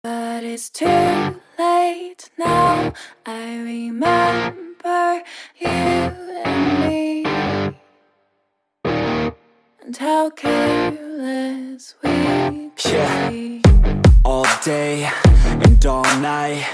But it's too late now. I remember you and me, and how careless we could be. All day and all night,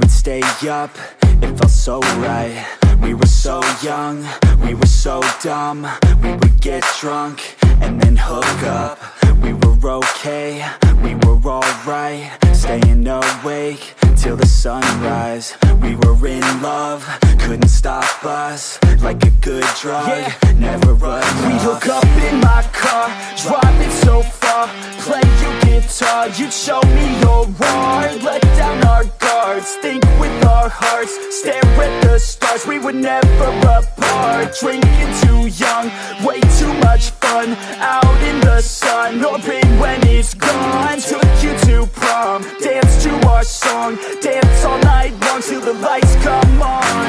we'd stay up, it felt so right. We were so young, we were so dumb. We would get drunk and then hook up. We were okay, we were alright, staying awake till the sunrise. We were in love, couldn't stop us, like a good drug, never enough. We'd hook up in my car, driving so far, play your guitar, you'd show me your art, let down our guards, think with our hearts, stare at the stars. We were never apart, drinking too young, way too much fun, out in the sun, hoping when it's gone. Took you to prom, dance to our song, dance all night long till the lights come on.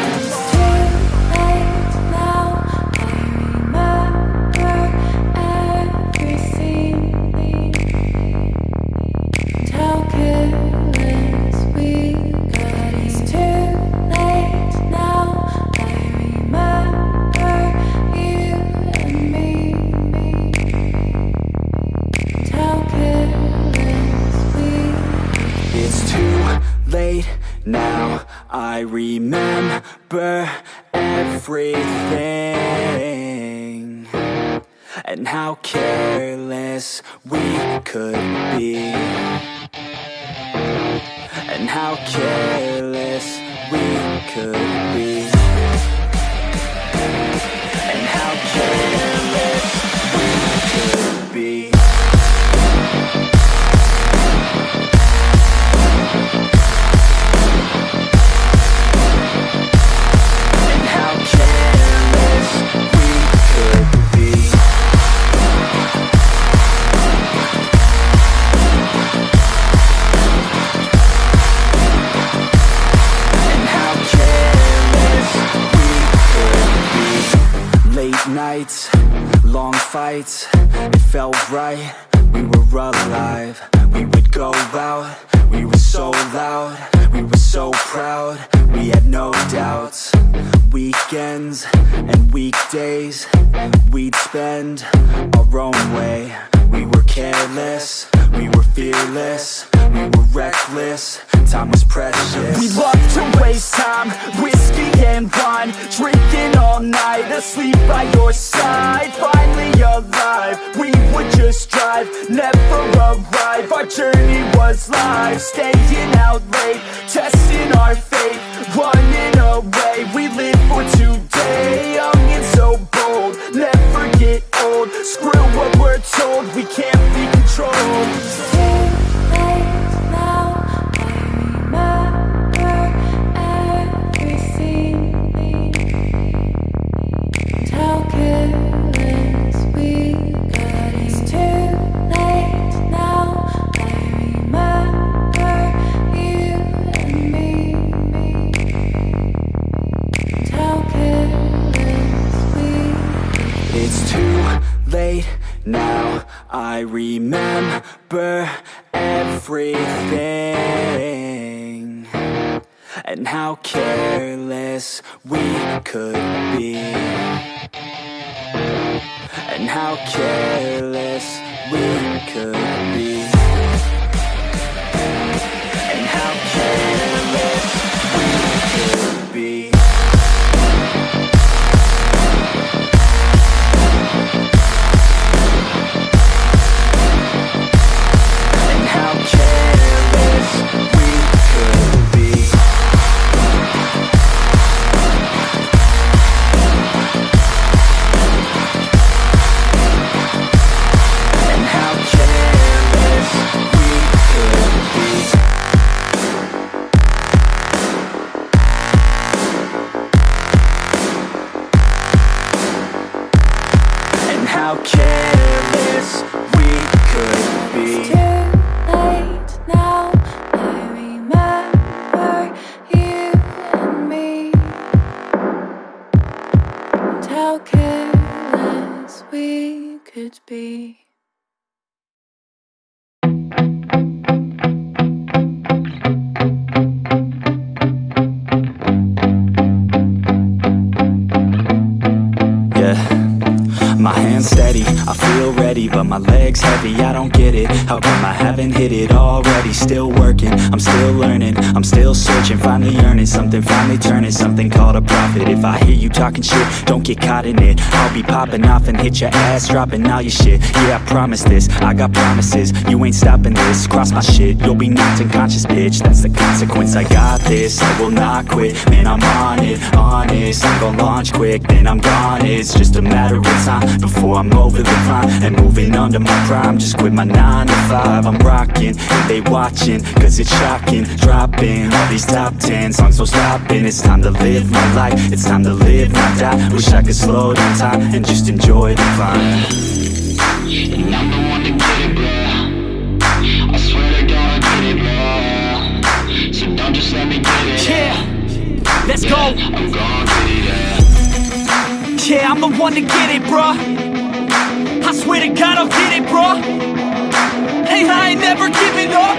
Now I remember everything, and how careless we could be, and how careless we could be, and how careless we could be. Nights, long fights, it felt right, we were alive. We would go out, we were so loud, we were so proud, we had no doubts. Weekends and weekdays, we'd spend our own way. We were careless, we were fearless, we were reckless, time was precious. We loved to waste time, whiskey and wine, drinking all night, asleep by your side. Finally alive, we would just drive, never arrive. Our journey was life, staying out late, testing our fate, running away. We live for today, young and so bold, never get old. Screw what we're told, we can't be controlled. Now I remember everything, and how careless we could be, and how careless we could be, and how careless we could be. How careless we could be. It's too late now, I remember you and me, and how careless we could be. How come I haven't hit it already? Still working, I'm still learning, I'm still searching, finally earning something, finally turning something called a profit. If I hear you talking shit, don't get caught in it. I'll be popping off and hit your ass, dropping all your shit. Yeah, I promise this, I got promises, you ain't stopping this. Cross my shit, you'll be knocked unconscious, bitch. That's the consequence, I got this, I will not quit. Man, I'm on it, honest, I'm gon' launch quick, then I'm gone. It's just a matter of time before I'm over the climb and moving under my prime. Just quit my 9 to 5, I'm rocking, and they watching, cause it's shocking. Dropping all these top 10 songs, no stopping. It's time to live my life, it's time to live, not die. Wish I could slow down time and just enjoy the climb. And I'm the one to get it, bro. I swear to God, I get it, bro. So don't just let me get it. Yeah, let's go. I'm gon' get it, yeah, I'm the one to get it, bro. I swear to God, I'll get it, bro. Hey, I ain't never giving up.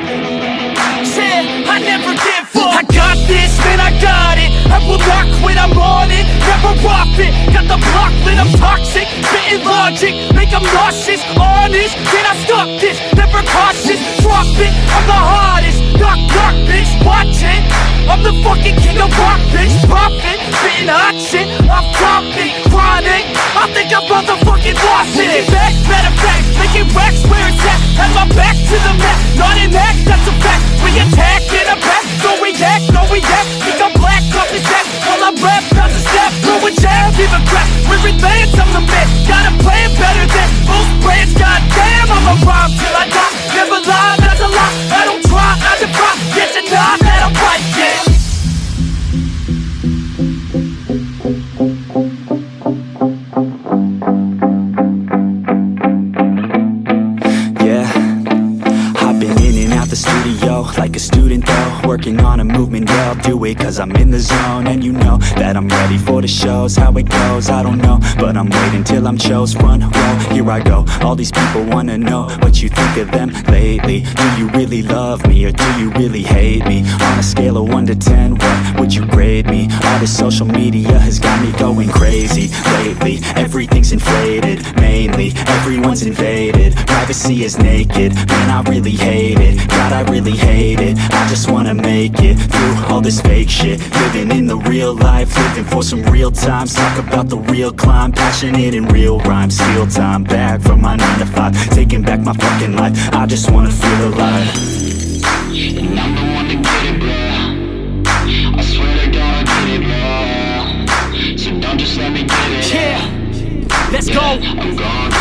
Yeah, I never give up. I got this, man, I got it. I will not quit, I'm on it. Never off it. Got the block lit, I'm toxic. Spitting logic, make them nauseous. Honest, can I stop this? Never cautious, drop it. I'm the hardest. Knock, knock, bitch, watch it. I'm the fucking king of rock, bitch. Poppin', spitting hot shit. I'm topic, chronic. I think I'm motherfucking lost it. Making back, matter of fact, making racks where it's at. Have my back to the mat, not an act, that's a fact. We attack in a back, no react, no react. Think I'm black, up his back. While I rap, bounce a step, throw a jab, give a crap. We're advanced, I'm the man. Got a plan better than most brands. Goddamn, I'm a rhyme till I die. Never lie, that's a lie. I don't try, I defy. Get to die, that I'm right, yeah. Like a student though, working on a movement, yeah, I'll do it cause I'm in the zone. And you know that I'm ready for the shows. How it goes, I don't know, but I'm waiting till I'm chose. Front row, here I go. All these people wanna know what you think of them lately. Do you really love me or do you really hate me? On a scale of 1 to 10, what would you grade me? All this social media has got me going crazy lately. Everything's inflated, mainly everyone's invaded. Privacy is naked, man, I really hate it. God, I really hate it. I just wanna make it through all this fake shit. Living in the real life, living for some real times. Talk about the real climb, passionate in real rhymes. Steal time back from my 9 to 5, taking back my fucking life. I just wanna feel alive. And I'm the one to get it, bro. I swear to God, I get it, bro. So don't just let me get it. Yeah, let's go. I'm gon'